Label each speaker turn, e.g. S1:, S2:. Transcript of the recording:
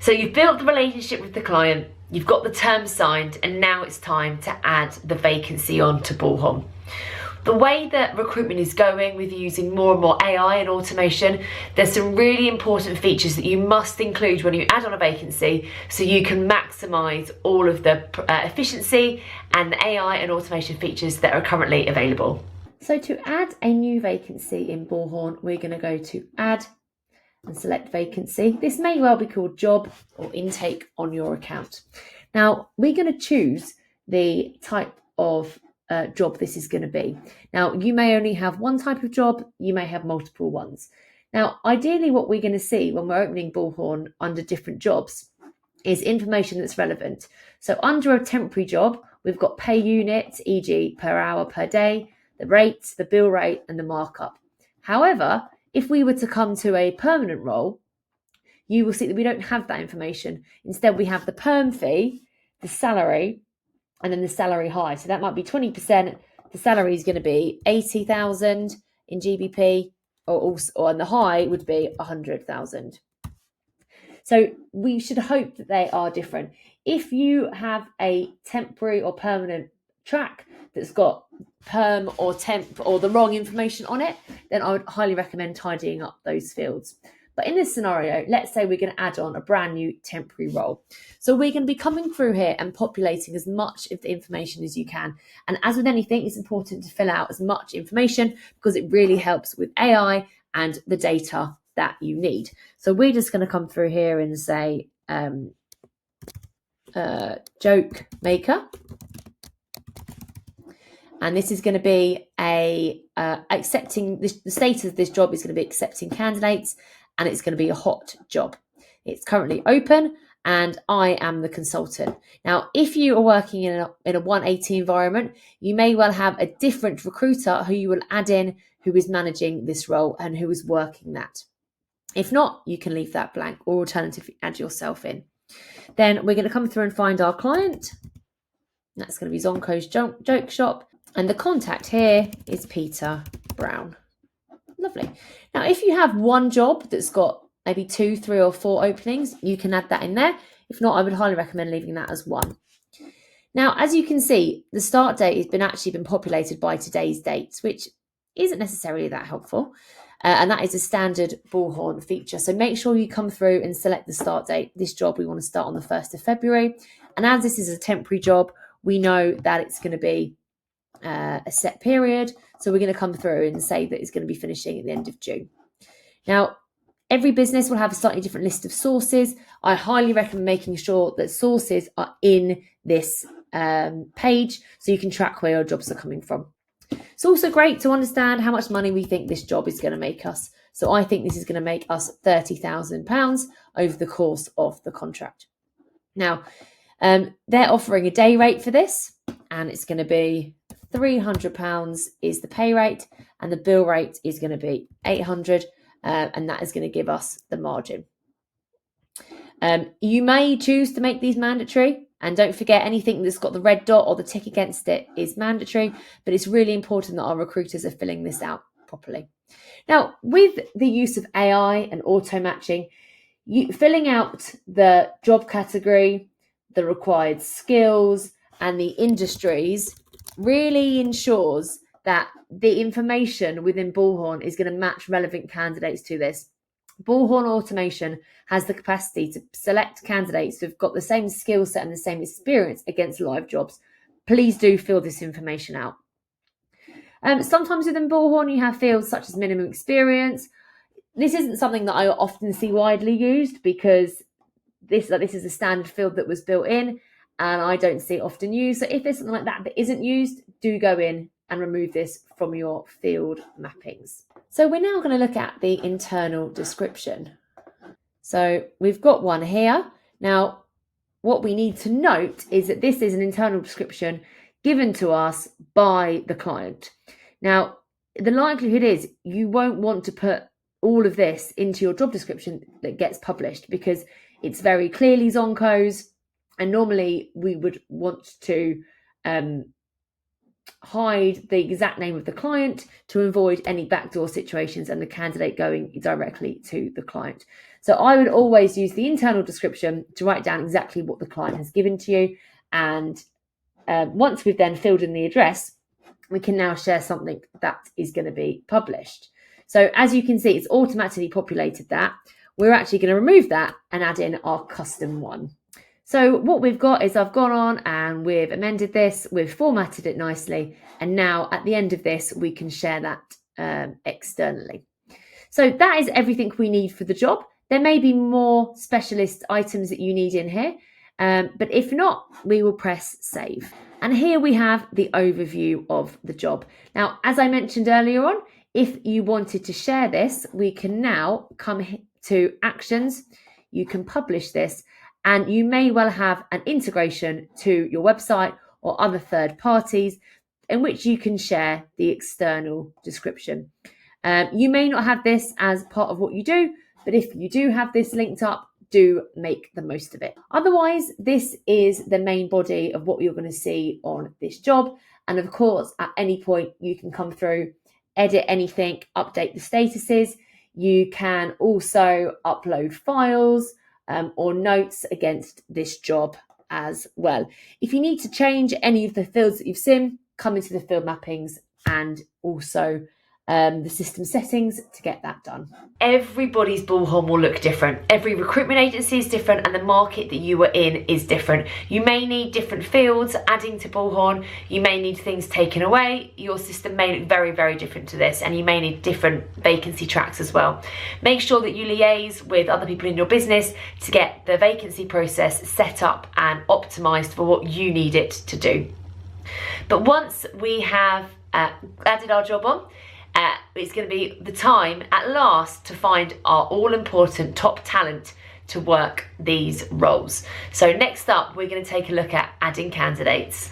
S1: So you've built the relationship with the client, you've got the terms signed, and now it's time to add the vacancy on to Bullhorn. The way that recruitment is going with using more and more AI and automation, there's some really important features that you must include when you add on a vacancy so you can maximise all of the efficiency and the AI and automation features that are currently available. So to add a new vacancy in Bullhorn, we're going to go to Add and select Vacancy. This may well be called Job or Intake on your account. Now, we're going to choose the type of job this is going to be. Now, you may only have one type of job, you may have multiple ones. Now, ideally, what we're going to see when we're opening Bullhorn under different jobs is information that's relevant. So under a temporary job, we've got pay units, e.g. per hour, per day, the rates, the bill rate, and the markup. However, if we were to come to a permanent role, you will see that we don't have that information. Instead, we have the perm fee, the salary, and then the salary high. So that might be 20%. The salary is going to be 80,000 in GBP, and the high would be 100,000. So we should hope that they are different. If you have a temporary or permanent track that's got perm or temp or the wrong information on it, then I would highly recommend tidying up those fields. But in this scenario, let's say we're going to add on a brand new temporary role. So we're going to be coming through here and populating as much of the information as you can. And as with anything, it's important to fill out as much information because it really helps with AI and the data that you need. So we're just going to come through here and say joke maker. And this is going to be accepting, the status of this job is going to be accepting candidates, and it's going to be a hot job. It's currently open, and I am the consultant. Now, if you are working in a 180 environment, you may well have a different recruiter who you will add in, who is managing this role and who is working that. If not, you can leave that blank, or alternatively add yourself in. Then we're going to come through and find our client. That's going to be Zonko's Joke Shop. And the contact here is Peter Brown. Lovely. Now, if you have one job that's got maybe 2, 3 or 4 openings, you can add that in there. If not, I would highly recommend leaving that as 1. Now, as you can see, the start date has actually been populated by today's dates, which isn't necessarily that helpful. And that is a standard Bullhorn feature. So make sure you come through and select the start date. This job, we want to start on the 1st of February. And as this is a temporary job, we know that it's going to be a set period. So we're going to come through and say that it's going to be finishing at the end of June. Now, every business will have a slightly different list of sources. I highly recommend making sure that sources are in this page so you can track where your jobs are coming from. It's also great to understand how much money we think this job is going to make us. So I think this is going to make us £30,000 over the course of the contract. Now, they're offering a day rate for this, and it's going to be £300 is the pay rate, and the bill rate is going to be £800, and that is going to give us the margin. You may choose to make these mandatory, and don't forget anything that's got the red dot or the tick against it is mandatory, but it's really important that our recruiters are filling this out properly. Now, with the use of AI and auto matching, filling out the job category, the required skills, and the industries really ensures that the information within Bullhorn is going to match relevant candidates to this. Bullhorn automation has the capacity to select candidates who've got the same skill set and the same experience against live jobs. Please do fill this information out. Sometimes within Bullhorn, you have fields such as minimum experience. This isn't something that I often see widely used because this is a standard field that was built in, and I don't see it often used. So if there's something like that that isn't used, do go in and remove this from your field mappings. So we're now going to look at the internal description. So we've got one here. Now, what we need to note is that this is an internal description given to us by the client. Now, the likelihood is you won't want to put all of this into your job description that gets published because it's very clearly Zonko's, and normally we would want to hide the exact name of the client to avoid any backdoor situations and the candidate going directly to the client. So I would always use the internal description to write down exactly what the client has given to you. And once we've then filled in the address, we can now share something that is going to be published. So as you can see, it's automatically populated that. We're actually going to remove that and add in our custom one. So what we've got is I've gone on and we've amended this, we've formatted it nicely, and now at the end of this, we can share that externally. So that is everything we need for the job. There may be more specialist items that you need in here, but if not, we will press save. And here we have the overview of the job. Now, as I mentioned earlier on, if you wanted to share this, we can now come to actions. You can publish this, and you may well have an integration to your website or other third parties in which you can share the external description. You may not have this as part of what you do, but if you do have this linked up, do make the most of it. Otherwise, this is the main body of what you're going to see on this job. And of course, at any point, you can come through, edit anything, update the statuses. You can also upload files or notes against this job as well. If you need to change any of the fields that you've seen, come into the field mappings and also the system settings to get that done. Everybody's Bullhorn will look different. Every recruitment agency is different, and the market that you are in is different. You may need different fields adding to Bullhorn. You may need things taken away. Your system may look very, very different to this, and you may need different vacancy tracks as well. Make sure that you liaise with other people in your business to get the vacancy process set up and optimized for what you need it to do. But once we have added our job on, it's going to be the time at last to find our all-important top talent to work these roles. So next up, we're going to take a look at adding candidates.